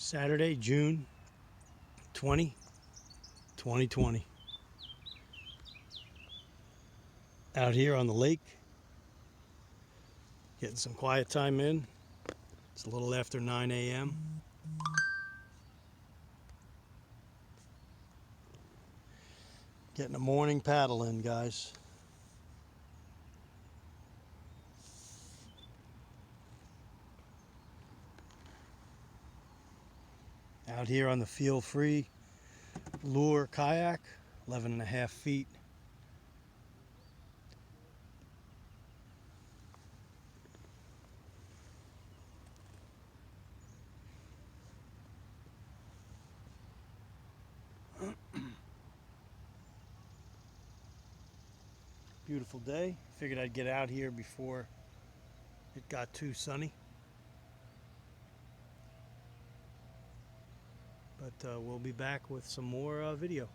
Saturday, June 20, 2020. Out here on the lake, getting some quiet time in. It's a little after 9 a.m. Getting a morning paddle in, guys. Out here on the Feel Free lure kayak, 11.5 feet. Beautiful day. Figured I'd get out here before it got too sunny. But we'll be back with some more video.